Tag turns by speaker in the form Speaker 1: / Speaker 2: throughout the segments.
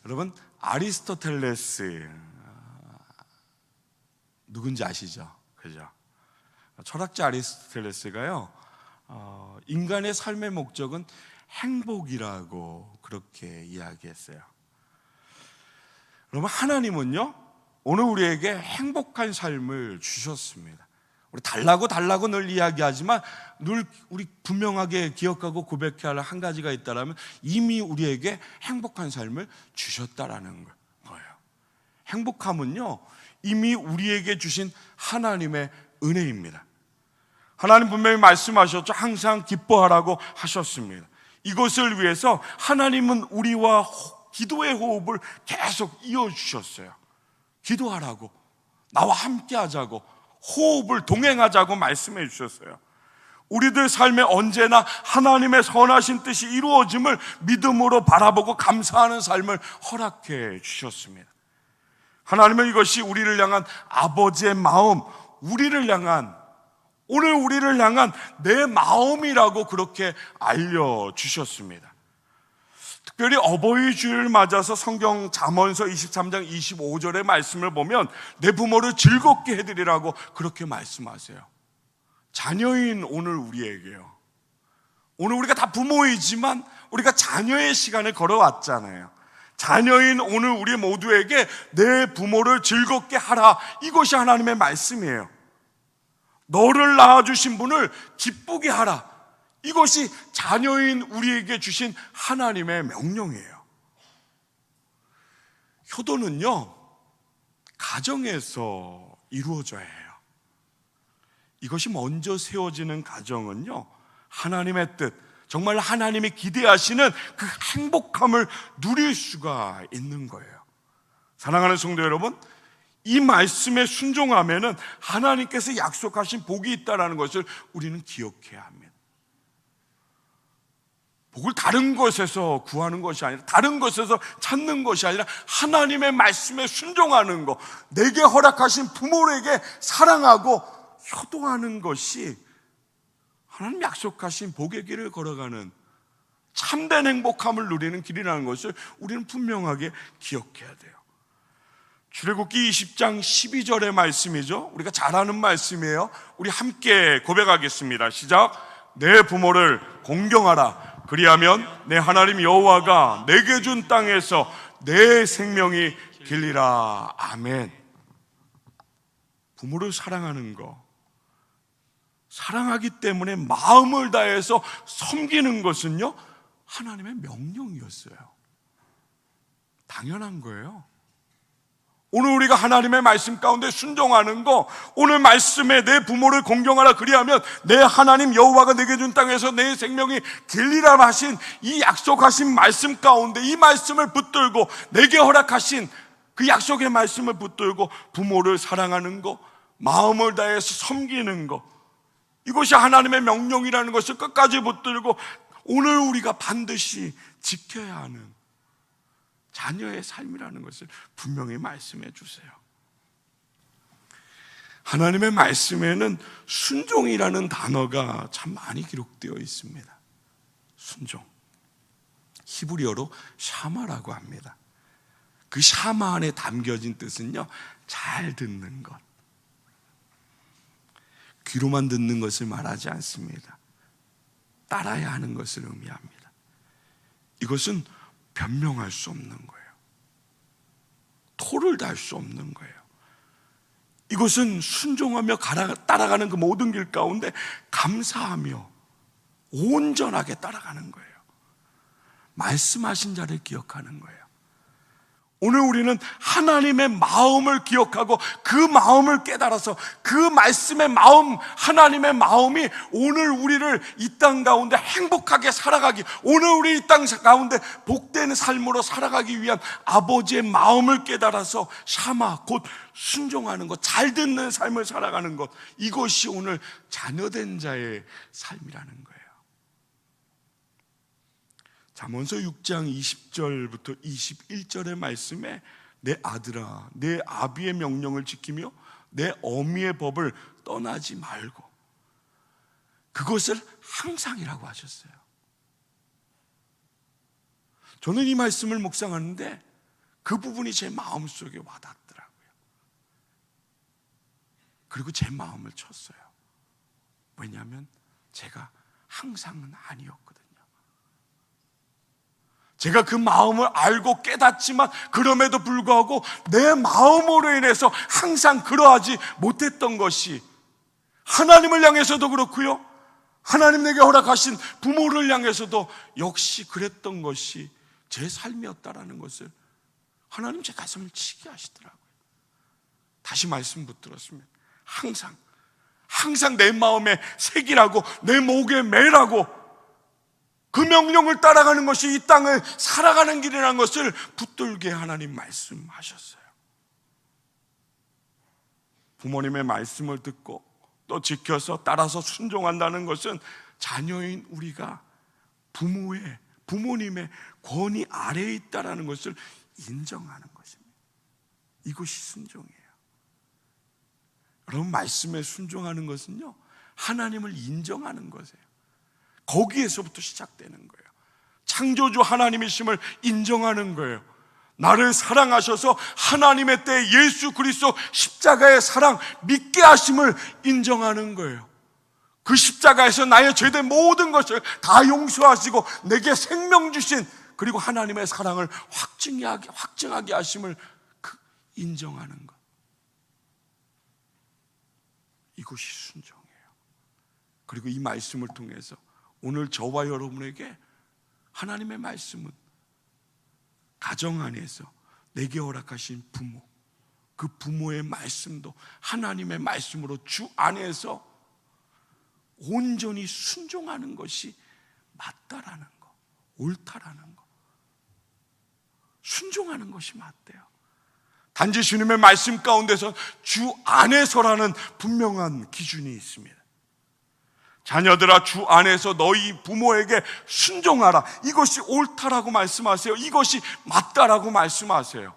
Speaker 1: 여러분, 아리스토텔레스 누군지 아시죠? 그죠? 철학자 아리스토텔레스가요, 인간의 삶의 목적은 행복이라고 그렇게 이야기했어요. 여러분, 하나님은요 오늘 우리에게 행복한 삶을 주셨습니다. 우리 달라고 늘 이야기하지만 늘 우리 분명하게 기억하고 고백해야 할 한 가지가 있다면 이미 우리에게 행복한 삶을 주셨다라는 거예요. 행복함은요 이미 우리에게 주신 하나님의 은혜입니다. 하나님 분명히 말씀하셨죠. 항상 기뻐하라고 하셨습니다. 이것을 위해서 하나님은 우리와 기도의 호흡을 계속 이어주셨어요. 기도하라고, 나와 함께 하자고, 호흡을 동행하자고 말씀해 주셨어요. 우리들 삶에 언제나 하나님의 선하신 뜻이 이루어짐을 믿음으로 바라보고 감사하는 삶을 허락해 주셨습니다. 하나님은 이것이 우리를 향한 아버지의 마음, 오늘 우리를 향한 내 마음이라고 그렇게 알려주셨습니다. 특별히 어버이 주일을 맞아서 성경 잠언서 23장 25절의 말씀을 보면 내 부모를 즐겁게 해드리라고 그렇게 말씀하세요. 자녀인 오늘 우리에게요, 오늘 우리가 다 부모이지만 우리가 자녀의 시간을 걸어왔잖아요. 자녀인 오늘 우리 모두에게 내 부모를 즐겁게 하라, 이것이 하나님의 말씀이에요. 너를 낳아주신 분을 기쁘게 하라, 이것이 자녀인 우리에게 주신 하나님의 명령이에요. 효도는요 가정에서 이루어져야 해요. 이것이 먼저 세워지는 가정은요 하나님의 뜻, 정말 하나님이 기대하시는 그 행복함을 누릴 수가 있는 거예요. 사랑하는 성도 여러분, 이 말씀에 순종하면은 하나님께서 약속하신 복이 있다는 것을 우리는 기억해야 합니다. 복을 다른 것에서 구하는 것이 아니라, 다른 것에서 찾는 것이 아니라 하나님의 말씀에 순종하는 것, 내게 허락하신 부모에게 사랑하고 효도하는 것이 하나님 약속하신 복의 길을 걸어가는 참된 행복함을 누리는 길이라는 것을 우리는 분명하게 기억해야 돼요. 출애굽기 20장 12절의 말씀이죠. 우리가 잘 아는 말씀이에요. 우리 함께 고백하겠습니다. 시작. 내 부모를 공경하라. 그리하면 내 하나님 여호와가 내게 준 땅에서 내 생명이 길리라. 아멘. 부모를 사랑하는 거, 사랑하기 때문에 마음을 다해서 섬기는 것은요 하나님의 명령이었어요. 당연한 거예요. 오늘 우리가 하나님의 말씀 가운데 순종하는 거, 오늘 말씀에 내 부모를 공경하라 그리하면 내 하나님 여호와가 내게 준 땅에서 내 생명이 길리라 하신 이 약속하신 말씀 가운데 이 말씀을 붙들고 내게 허락하신 그 약속의 말씀을 붙들고 부모를 사랑하는 거, 마음을 다해서 섬기는 거, 이것이 하나님의 명령이라는 것을 끝까지 붙들고 오늘 우리가 반드시 지켜야 하는 자녀의 삶이라는 것을 분명히 말씀해 주세요. 하나님의 말씀에는 순종이라는 단어가 참 많이 기록되어 있습니다. 순종, 히브리어로 샤마라고 합니다. 그 샤마 안에 담겨진 뜻은요 잘 듣는 것, 귀로만 듣는 것을 말하지 않습니다. 따라야 하는 것을 의미합니다. 이것은 변명할 수 없는 거예요. 토를 달 수 없는 거예요. 이것은 순종하며 따라가는 그 모든 길 가운데 감사하며 온전하게 따라가는 거예요. 말씀하신 자를 기억하는 거예요. 오늘 우리는 하나님의 마음을 기억하고 그 마음을 깨달아서 그 말씀의 마음, 하나님의 마음이 오늘 우리를 이 땅 가운데 행복하게 살아가기, 오늘 우리 이 땅 가운데 복되는 삶으로 살아가기 위한 아버지의 마음을 깨달아서 샤마, 곧 순종하는 것, 잘 듣는 삶을 살아가는 것, 이것이 오늘 자녀된 자의 삶이라는 거예요. 잠언서 6장 20절부터 21절의 말씀에 내 아들아, 내 아비의 명령을 지키며 내 어미의 법을 떠나지 말고, 그것을 항상이라고 하셨어요. 저는 이 말씀을 묵상하는데 그 부분이 제 마음속에 와닿더라고요. 그리고 제 마음을 쳤어요. 왜냐하면 제가 항상은 아니었거든요. 제가 그 마음을 알고 깨닫지만 그럼에도 불구하고 내 마음으로 인해서 항상 그러하지 못했던 것이 하나님을 향해서도 그렇고요, 하나님 내게 허락하신 부모를 향해서도 역시 그랬던 것이 제 삶이었다라는 것을 하나님 제 가슴을 치게 하시더라고요. 다시 말씀 붙들었습니다. 항상 내 마음에 새기라고, 내 목에 매라고, 그 명령을 따라가는 것이 이 땅을 살아가는 길이라는 것을 붙들게 하나님 말씀하셨어요. 부모님의 말씀을 듣고 또 지켜서 따라서 순종한다는 것은 자녀인 우리가 부모님의 권위 아래에 있다는 것을 인정하는 것입니다. 이것이 순종이에요. 여러분, 말씀에 순종하는 것은요, 하나님을 인정하는 것이에요. 거기에서부터 시작되는 거예요. 창조주 하나님이심을 인정하는 거예요. 나를 사랑하셔서 하나님의 때 예수 그리스도 십자가의 사랑 믿게 하심을 인정하는 거예요. 그 십자가에서 나의 죄된 모든 것을 다 용서하시고 내게 생명 주신, 그리고 하나님의 사랑을 확증하게 하심을 인정하는 것, 이것이 순종이에요. 그리고 이 말씀을 통해서 오늘 저와 여러분에게 하나님의 말씀은 가정 안에서 내게 허락하신 부모, 그 부모의 말씀도 하나님의 말씀으로 주 안에서 온전히 순종하는 것이 맞다라는 거, 옳다라는 거, 순종하는 것이 맞대요. 단지 주님의 말씀 가운데서 주 안에서라는 분명한 기준이 있습니다. 자녀들아, 주 안에서 너희 부모에게 순종하라. 이것이 옳다라고 말씀하세요. 이것이 맞다라고 말씀하세요.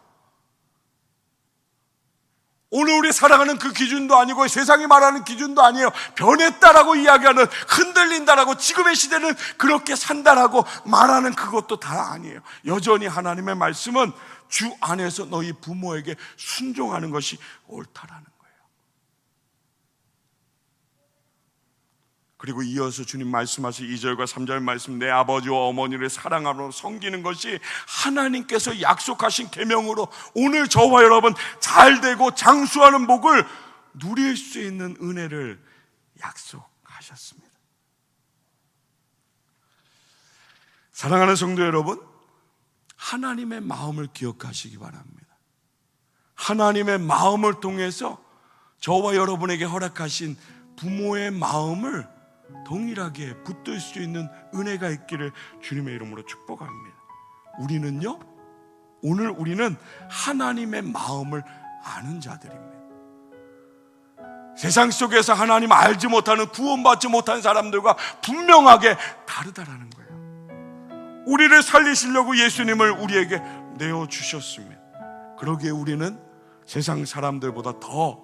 Speaker 1: 오늘 우리 살아가는 그 기준도 아니고 세상이 말하는 기준도 아니에요. 변했다라고 이야기하는, 흔들린다라고, 지금의 시대는 그렇게 산다라고 말하는 그것도 다 아니에요. 여전히 하나님의 말씀은 주 안에서 너희 부모에게 순종하는 것이 옳다라는 거예요. 그리고 이어서 주님 말씀하신 2절과 3절 말씀, 내 아버지와 어머니를 사랑하며 섬기는 것이 하나님께서 약속하신 계명으로 오늘 저와 여러분 잘되고 장수하는 복을 누릴 수 있는 은혜를 약속하셨습니다. 사랑하는 성도 여러분, 하나님의 마음을 기억하시기 바랍니다. 하나님의 마음을 통해서 저와 여러분에게 허락하신 부모의 마음을 동일하게 붙들 수 있는 은혜가 있기를 주님의 이름으로 축복합니다. 오늘 우리는 하나님의 마음을 아는 자들입니다. 세상 속에서 하나님 알지 못하는, 구원받지 못한 사람들과 분명하게 다르다라는 거예요. 우리를 살리시려고 예수님을 우리에게 내어주셨습니다. 그러기에 우리는 세상 사람들보다 더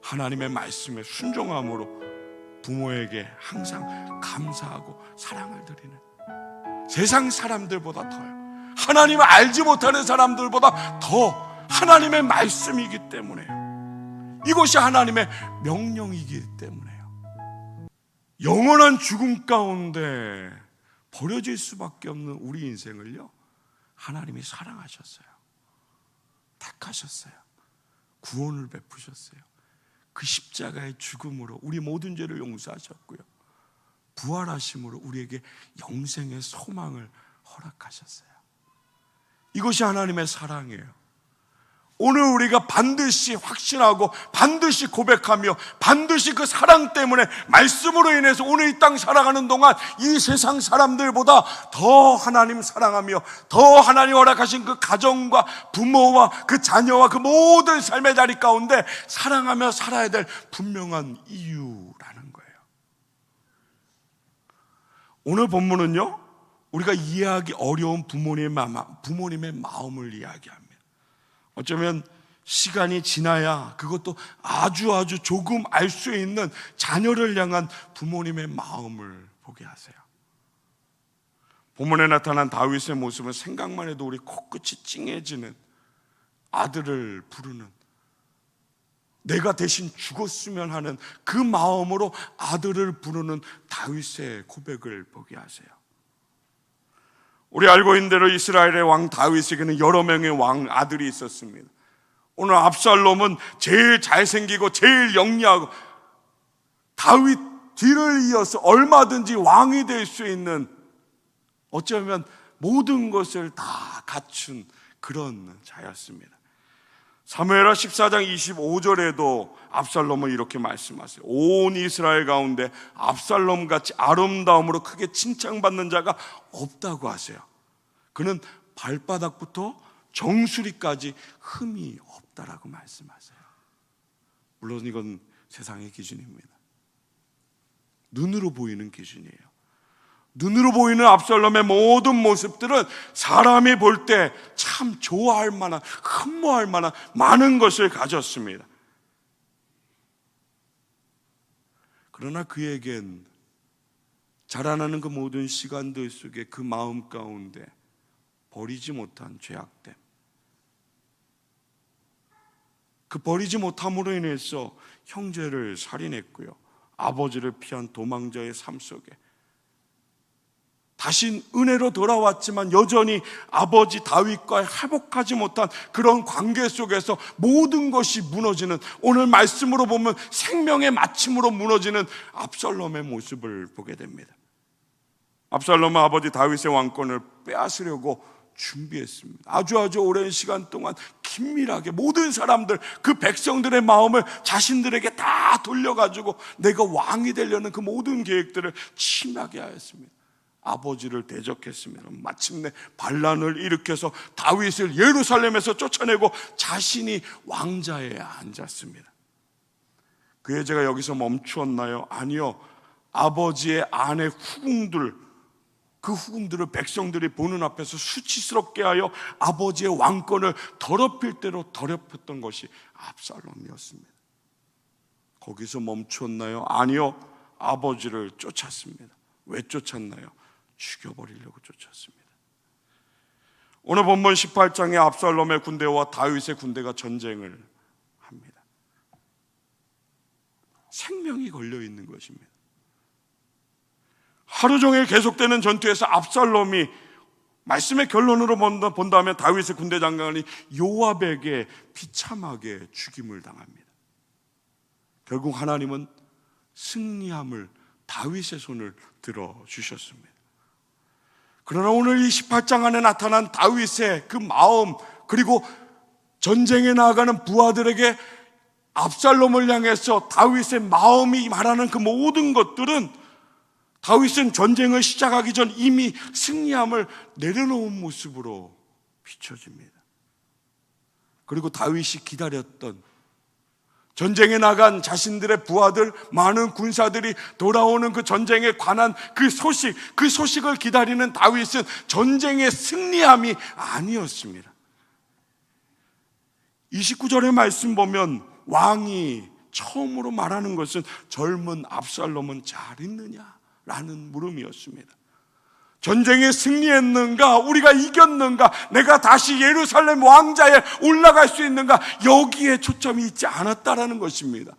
Speaker 1: 하나님의 말씀에 순종함으로 부모에게 항상 감사하고 사랑을 드리는, 세상 사람들보다 더요, 하나님을 알지 못하는 사람들보다 더 하나님의 말씀이기 때문에요. 이것이 하나님의 명령이기 때문에요. 영원한 죽음 가운데 버려질 수밖에 없는 우리 인생을요, 하나님이 사랑하셨어요. 택하셨어요. 구원을 베푸셨어요. 그 십자가의 죽음으로 우리 모든 죄를 용서하셨고요, 부활하심으로 우리에게 영생의 소망을 허락하셨어요. 이것이 하나님의 사랑이에요. 오늘 우리가 반드시 확신하고 반드시 고백하며 반드시 그 사랑 때문에, 말씀으로 인해서 오늘 이 땅 살아가는 동안 이 세상 사람들보다 더 하나님 사랑하며 더 하나님 허락하신 그 가정과 부모와 그 자녀와 그 모든 삶의 자리 가운데 사랑하며 살아야 될 분명한 이유라는 거예요. 오늘 본문은요, 우리가 이해하기 어려운 부모님의 마음을 이야기합니다. 어쩌면 시간이 지나야 그것도 아주 조금 알 수 있는 자녀를 향한 부모님의 마음을 보게 하세요. 본문에 나타난 다윗의 모습은 생각만 해도 우리 코끝이 찡해지는 아들을 부르는, 내가 대신 죽었으면 하는 그 마음으로 아들을 부르는 다윗의 고백을 보게 하세요. 우리 알고 있는 대로 이스라엘의 왕 다윗에게는 여러 명의 왕 아들이 있었습니다. 오늘 압살롬은 제일 잘생기고 제일 영리하고 다윗 뒤를 이어서 얼마든지 왕이 될 수 있는, 어쩌면 모든 것을 다 갖춘 그런 자였습니다. 사무엘하 14장 25절에도 압살롬은 이렇게 말씀하세요. 온 이스라엘 가운데 압살롬같이 아름다움으로 크게 칭찬받는 자가 없다고 하세요. 그는 발바닥부터 정수리까지 흠이 없다라고 말씀하세요. 물론 이건 세상의 기준입니다. 눈으로 보이는 기준이에요. 눈으로 보이는 압살롬의 모든 모습들은 사람이 볼 때 참 좋아할 만한, 흠모할 만한 많은 것을 가졌습니다. 그러나 그에겐 자라나는 그 모든 시간들 속에 그 마음 가운데 버리지 못한 죄악됨, 그 버리지 못함으로 인해서 형제를 살인했고요, 아버지를 피한 도망자의 삶 속에 다시 은혜로 돌아왔지만 여전히 아버지 다윗과 회복하지 못한 그런 관계 속에서 모든 것이 무너지는, 오늘 말씀으로 보면 생명의 마침으로 무너지는 압살롬의 모습을 보게 됩니다. 압살롬은 아버지 다윗의 왕권을 빼앗으려고 준비했습니다. 아주 오랜 시간 동안 긴밀하게 모든 사람들, 그 백성들의 마음을 자신들에게 다 돌려가지고 내가 왕이 되려는 그 모든 계획들을 침하게 하였습니다. 아버지를 대적했습니다. 마침내 반란을 일으켜서 다윗을 예루살렘에서 쫓아내고 자신이 왕자에 앉았습니다. 그의 죄가 여기서 멈추었나요? 아니요. 아버지의 아내 후궁들, 그 후궁들을 백성들이 보는 앞에서 수치스럽게 하여 아버지의 왕권을 더럽힐 대로 더럽혔던 것이 압살롬이었습니다. 거기서 멈추었나요? 아니요. 아버지를 쫓았습니다. 왜 쫓았나요? 죽여버리려고 쫓았습니다. 오늘 본문 18장에 압살롬의 군대와 다윗의 군대가 전쟁을 합니다. 생명이 걸려 있는 것입니다. 하루 종일 계속되는 전투에서 압살롬이, 말씀의 결론으로 본다면 다윗의 군대 장관이 요압에게 비참하게 죽임을 당합니다. 결국 하나님은 승리함을 다윗의 손을 들어주셨습니다. 그러나 오늘 이 18장 안에 나타난 다윗의 그 마음, 그리고 전쟁에 나아가는 부하들에게 압살롬을 향해서 다윗의 마음이 말하는 그 모든 것들은, 다윗은 전쟁을 시작하기 전 이미 승리함을 내려놓은 모습으로 비춰집니다. 그리고 다윗이 기다렸던, 전쟁에 나간 자신들의 부하들, 많은 군사들이 돌아오는 그 전쟁에 관한 그 소식을 기다리는 다윗은 전쟁의 승리함이 아니었습니다. 29절의 말씀 보면 왕이 처음으로 말하는 것은 젊은 압살롬은 잘 있느냐라는 물음이었습니다. 전쟁에 승리했는가? 우리가 이겼는가? 내가 다시 예루살렘 왕자에 올라갈 수 있는가? 여기에 초점이 있지 않았다라는 것입니다.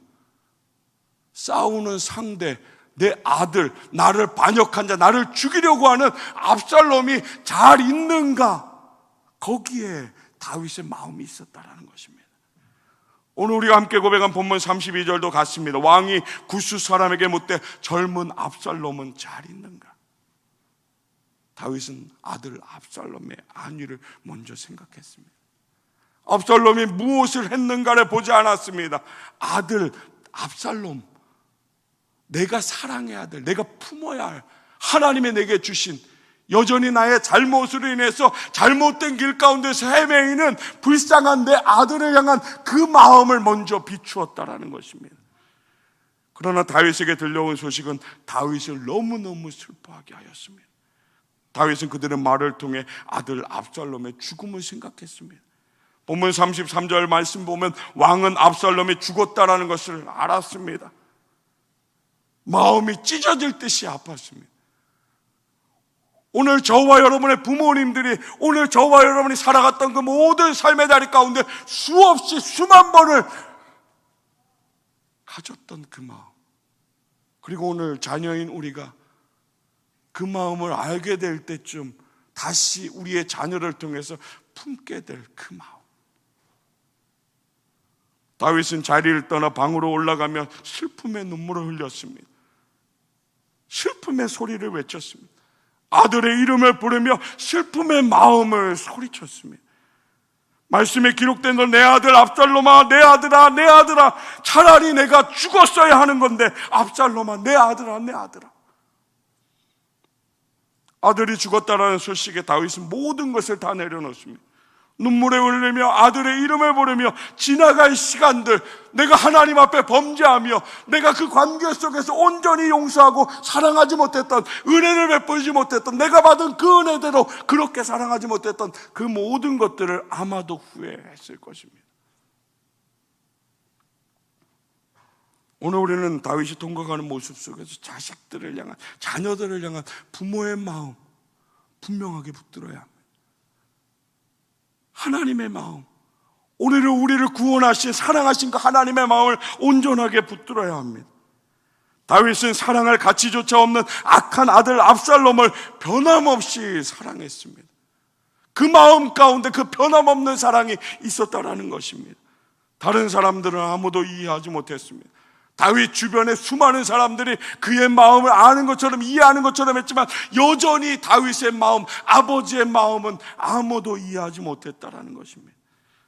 Speaker 1: 싸우는 상대, 내 아들, 나를 반역한 자, 나를 죽이려고 하는 압살롬이 잘 있는가? 거기에 다윗의 마음이 있었다라는 것입니다. 오늘 우리가 함께 고백한 본문 32절도 같습니다. 왕이 구스 사람에게 묻되 젊은 압살롬은 잘 있는가? 다윗은 아들 압살롬의 안위를 먼저 생각했습니다. 압살롬이 무엇을 했는가를 보지 않았습니다. 아들 압살롬, 내가 사랑해야 아들, 내가 품어야 할 하나님의 내게 주신, 여전히 나의 잘못으로 인해서 잘못된 길 가운데서 헤매이는 불쌍한 내 아들을 향한 그 마음을 먼저 비추었다라는 것입니다. 그러나 다윗에게 들려온 소식은 다윗을 너무너무 슬퍼하게 하였습니다. 다윗은 그들의 말을 통해 아들 압살롬의 죽음을 생각했습니다. 본문 33절 말씀 보면 왕은 압살롬이 죽었다라는 것을 알았습니다. 마음이 찢어질 듯이 아팠습니다. 오늘 저와 여러분의 부모님들이, 오늘 저와 여러분이 살아갔던 그 모든 삶의 자리 가운데 수없이 수만 번을 가졌던 그 마음, 그리고 오늘 자녀인 우리가 그 마음을 알게 될 때쯤 다시 우리의 자녀를 통해서 품게 될 그 마음. 다윗은 자리를 떠나 방으로 올라가며 슬픔의 눈물을 흘렸습니다. 슬픔의 소리를 외쳤습니다. 아들의 이름을 부르며 슬픔의 마음을 소리쳤습니다. 말씀에 기록된 건 내 아들 압살롬아, 내 아들아, 내 아들아, 차라리 내가 죽었어야 하는 건데 압살롬아, 내 아들아, 내 아들아. 아들이 죽었다라는 소식에 다윗은 모든 것을 다 내려놓습니다. 눈물에 흘리며 아들의 이름을 부르며 지나갈 시간들, 내가 하나님 앞에 범죄하며 내가 그 관계 속에서 온전히 용서하고 사랑하지 못했던, 은혜를 베풀지 못했던, 내가 받은 그 은혜대로 그렇게 사랑하지 못했던 그 모든 것들을 아마도 후회했을 것입니다. 오늘 우리는 다윗이 통과하는 모습 속에서 자식들을 향한, 자녀들을 향한 부모의 마음 분명하게 붙들어야 합니다. 하나님의 마음, 오늘은 우리를 구원하신 사랑하신 그 하나님의 마음을 온전하게 붙들어야 합니다. 다윗은 사랑할 가치조차 없는 악한 아들 압살롬을 변함없이 사랑했습니다. 그 마음 가운데 그 변함없는 사랑이 있었다라는 것입니다. 다른 사람들은 아무도 이해하지 못했습니다. 다윗 주변의 수많은 사람들이 그의 마음을 아는 것처럼, 이해하는 것처럼 했지만 여전히 다윗의 마음, 아버지의 마음은 아무도 이해하지 못했다라는 것입니다.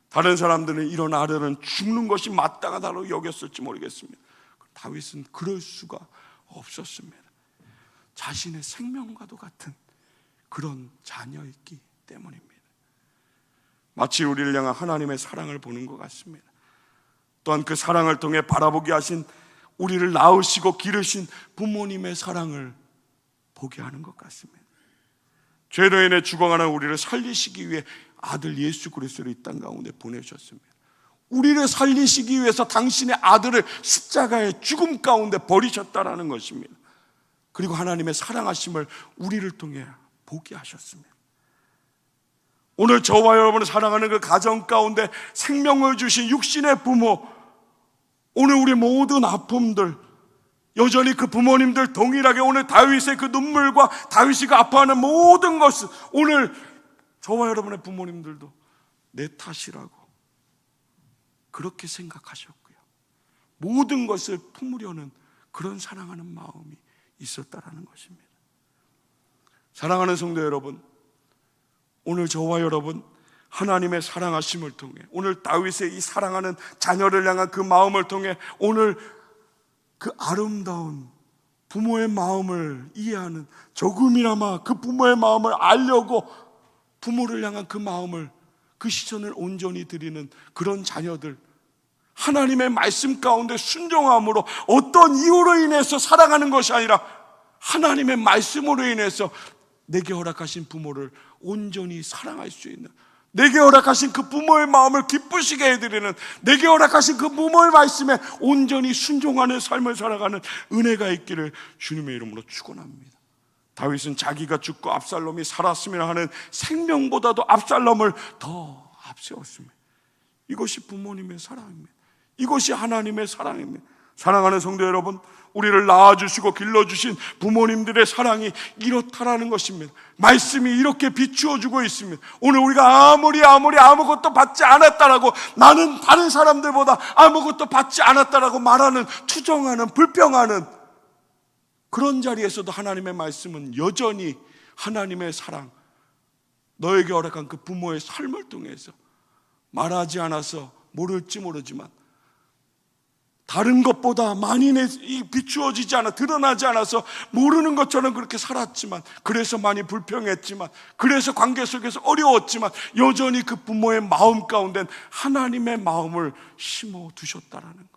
Speaker 1: 다른 사람들은 이런 아들은 죽는 것이 마땅하다고 여겼을지 모르겠습니다. 다윗은 그럴 수가 없었습니다. 자신의 생명과도 같은 그런 자녀였기 때문입니다. 마치 우리를 향한 하나님의 사랑을 보는 것 같습니다. 또한 그 사랑을 통해 바라보게 하신, 우리를 낳으시고 기르신 부모님의 사랑을 보게 하는 것 같습니다. 죄로 인해 죽어가는 우리를 살리시기 위해 아들 예수 그리스도를 이 땅 가운데 보내셨습니다. 우리를 살리시기 위해서 당신의 아들을 십자가의 죽음 가운데 버리셨다라는 것입니다. 그리고 하나님의 사랑하심을 우리를 통해 보게 하셨습니다. 오늘 저와 여러분을 사랑하는 그 가정 가운데 생명을 주신 육신의 부모, 오늘 우리 모든 아픔들, 여전히 그 부모님들 동일하게 오늘 다윗의 그 눈물과 다윗이 그 아파하는 모든 것을 오늘 저와 여러분의 부모님들도 내 탓이라고 그렇게 생각하셨고요, 모든 것을 품으려는 그런 사랑하는 마음이 있었다라는 것입니다. 사랑하는 성도 여러분, 오늘 저와 여러분 하나님의 사랑하심을 통해, 오늘 다윗의 이 사랑하는 자녀를 향한 그 마음을 통해 오늘 그 아름다운 부모의 마음을 이해하는, 조금이나마 그 부모의 마음을 알려고 부모를 향한 그 마음을, 그 시선을 온전히 드리는 그런 자녀들, 하나님의 말씀 가운데 순종함으로 어떤 이유로 인해서 사랑하는 것이 아니라 하나님의 말씀으로 인해서 내게 허락하신 부모를 온전히 사랑할 수 있는, 내게 허락하신 그 부모의 마음을 기쁘시게 해드리는, 내게 허락하신 그 부모의 말씀에 온전히 순종하는 삶을 살아가는 은혜가 있기를 주님의 이름으로 축원합니다. 다윗은 자기가 죽고 압살롬이 살았으면 하는 생명보다도 압살롬을 더 앞세웠습니다. 이것이 부모님의 사랑입니다. 이것이 하나님의 사랑입니다. 사랑하는 성도 여러분, 우리를 낳아주시고 길러주신 부모님들의 사랑이 이렇다라는 것입니다. 말씀이 이렇게 비추어주고 있습니다. 오늘 우리가 아무리 아무것도 받지 않았다라고, 나는 다른 사람들보다 아무것도 받지 않았다라고 말하는, 투정하는, 불평하는 그런 자리에서도 하나님의 말씀은 여전히 하나님의 사랑, 너에게 허락한 그 부모의 삶을 통해서 말하지 않아서 모를지 모르지만 다른 것보다 많이 비추어지지 않아, 드러나지 않아서 모르는 것처럼 그렇게 살았지만, 그래서 많이 불평했지만, 그래서 관계 속에서 어려웠지만 여전히 그 부모의 마음 가운데 하나님의 마음을 심어 두셨다라는 것.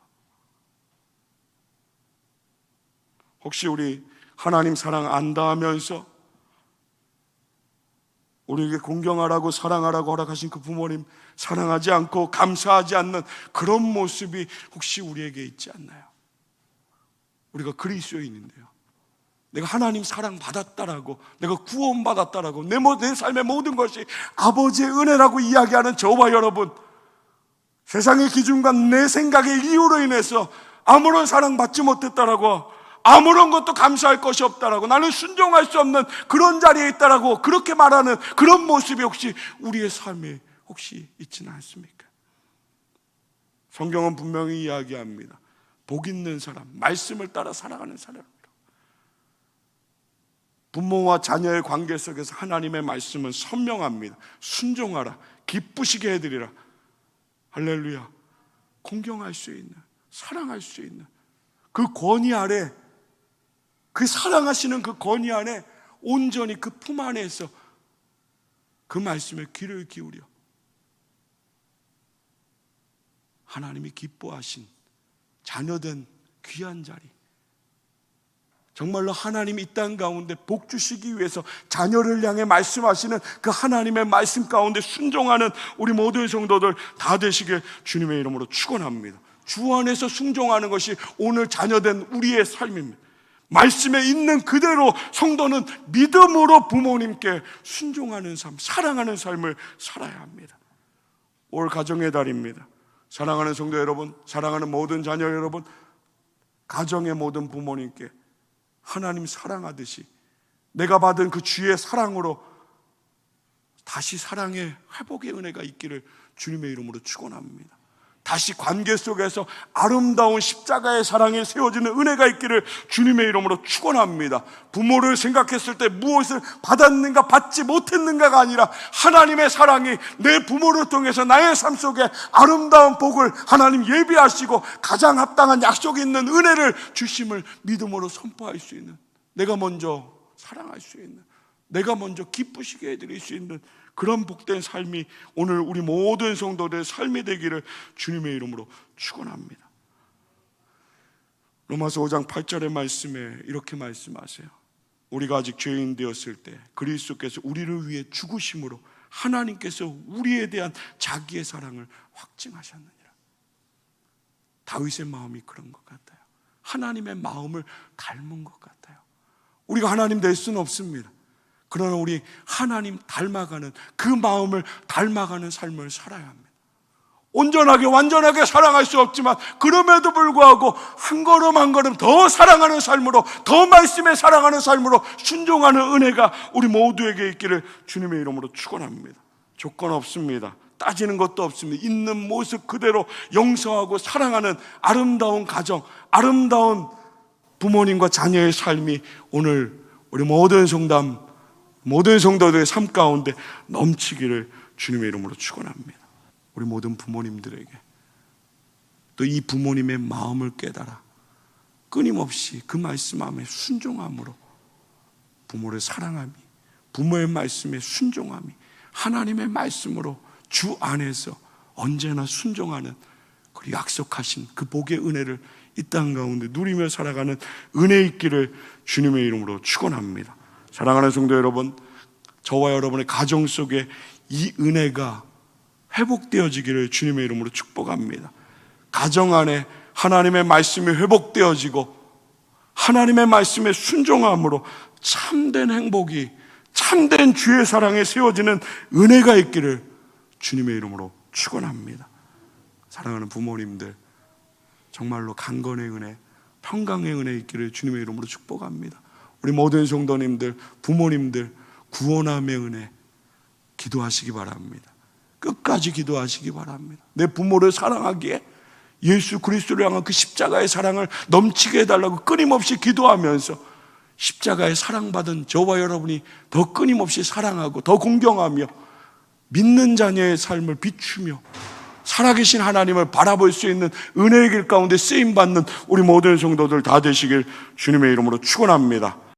Speaker 1: 혹시 우리 하나님 사랑 안다 하면서 우리에게 공경하라고 사랑하라고 허락하신 그 부모님 사랑하지 않고 감사하지 않는 그런 모습이 혹시 우리에게 있지 않나요? 우리가 그리스도인인데요, 내가 하나님 사랑받았다라고, 내가 구원받았다라고, 내 삶의 모든 것이 아버지의 은혜라고 이야기하는 저와 여러분, 세상의 기준과 내 생각의 이유로 인해서 아무런 사랑받지 못했다라고, 아무런 것도 감사할 것이 없다라고, 나는 순종할 수 없는 그런 자리에 있다라고 그렇게 말하는 그런 모습이 혹시 우리의 삶에 혹시 있지는 않습니까? 성경은 분명히 이야기합니다. 복 있는 사람, 말씀을 따라 살아가는 사람, 부모와 자녀의 관계 속에서 하나님의 말씀은 선명합니다. 순종하라, 기쁘시게 해드리라. 할렐루야. 공경할 수 있는, 사랑할 수 있는 그 권위 아래, 그 사랑하시는 그 권위 안에 온전히 그 품 안에서 그 말씀에 귀를 기울여 하나님이 기뻐하신 자녀된 귀한 자리, 정말로 하나님이 이 땅 가운데 복 주시기 위해서 자녀를 향해 말씀하시는 그 하나님의 말씀 가운데 순종하는 우리 모든 성도들 다 되시길 주님의 이름으로 축원합니다. 주 안에서 순종하는 것이 오늘 자녀된 우리의 삶입니다. 말씀에 있는 그대로 성도는 믿음으로 부모님께 순종하는 삶, 사랑하는 삶을 살아야 합니다. 올 가정의 달입니다. 사랑하는 성도 여러분, 사랑하는 모든 자녀 여러분, 가정의 모든 부모님께 하나님 사랑하듯이 내가 받은 그 주의 사랑으로 다시 사랑의 회복의 은혜가 있기를 주님의 이름으로 축원합니다. 다시 관계 속에서 아름다운 십자가의 사랑이 세워지는 은혜가 있기를 주님의 이름으로 축원합니다. 부모를 생각했을 때 무엇을 받았는가 받지 못했는가가 아니라 하나님의 사랑이 내 부모를 통해서 나의 삶 속에 아름다운 복을 하나님 예비하시고 가장 합당한 약속이 있는 은혜를 주심을 믿음으로 선포할 수 있는, 내가 먼저 사랑할 수 있는, 내가 먼저 기쁘시게 해드릴 수 있는 그런 복된 삶이 오늘 우리 모든 성도들의 삶이 되기를 주님의 이름으로 축원합니다. 로마서 5장 8절의 말씀에 이렇게 말씀하세요. 우리가 아직 죄인 되었을 때 그리스도께서 우리를 위해 죽으심으로 하나님께서 우리에 대한 자기의 사랑을 확증하셨느니라. 다윗의 마음이 그런 것 같아요. 하나님의 마음을 닮은 것 같아요. 우리가 하나님 될 수는 없습니다. 그러나 우리 하나님 닮아가는 그 마음을 닮아가는 삶을 살아야 합니다. 온전하게 완전하게 사랑할 수 없지만 그럼에도 불구하고 한 걸음 한 걸음 더 사랑하는 삶으로, 더 말씀에 사랑하는 삶으로 순종하는 은혜가 우리 모두에게 있기를 주님의 이름으로 축원합니다. 조건 없습니다. 따지는 것도 없습니다. 있는 모습 그대로 용서하고 사랑하는 아름다운 가정, 아름다운 부모님과 자녀의 삶이 오늘 우리 모든 성도들의 삶 가운데 넘치기를 주님의 이름으로 축원합니다. 우리 모든 부모님들에게 또 이 부모님의 마음을 깨달아 끊임없이 그 말씀함에 순종함으로 부모를 사랑함이, 부모의 말씀에 순종함이, 하나님의 말씀으로 주 안에서 언제나 순종하는 그 약속하신 그 복의 은혜를 이 땅 가운데 누리며 살아가는 은혜 있기를 주님의 이름으로 축원합니다. 사랑하는 성도 여러분, 저와 여러분의 가정 속에 이 은혜가 회복되어지기를 주님의 이름으로 축복합니다. 가정 안에 하나님의 말씀이 회복되어지고 하나님의 말씀에 순종함으로 참된 행복이, 참된 주의 사랑에 세워지는 은혜가 있기를 주님의 이름으로 축원합니다. 사랑하는 부모님들, 정말로 강건의 은혜, 평강의 은혜 있기를 주님의 이름으로 축복합니다. 우리 모든 성도님들, 부모님들 구원함의 은혜 기도하시기 바랍니다. 끝까지 기도하시기 바랍니다. 내 부모를 사랑하기에 예수 그리스도를 향한 그 십자가의 사랑을 넘치게 해달라고 끊임없이 기도하면서 십자가의 사랑받은 저와 여러분이 더 끊임없이 사랑하고 더 공경하며 믿는 자녀의 삶을 비추며 살아계신 하나님을 바라볼 수 있는 은혜의 길 가운데 쓰임받는 우리 모든 성도들 다 되시길 주님의 이름으로 축원합니다.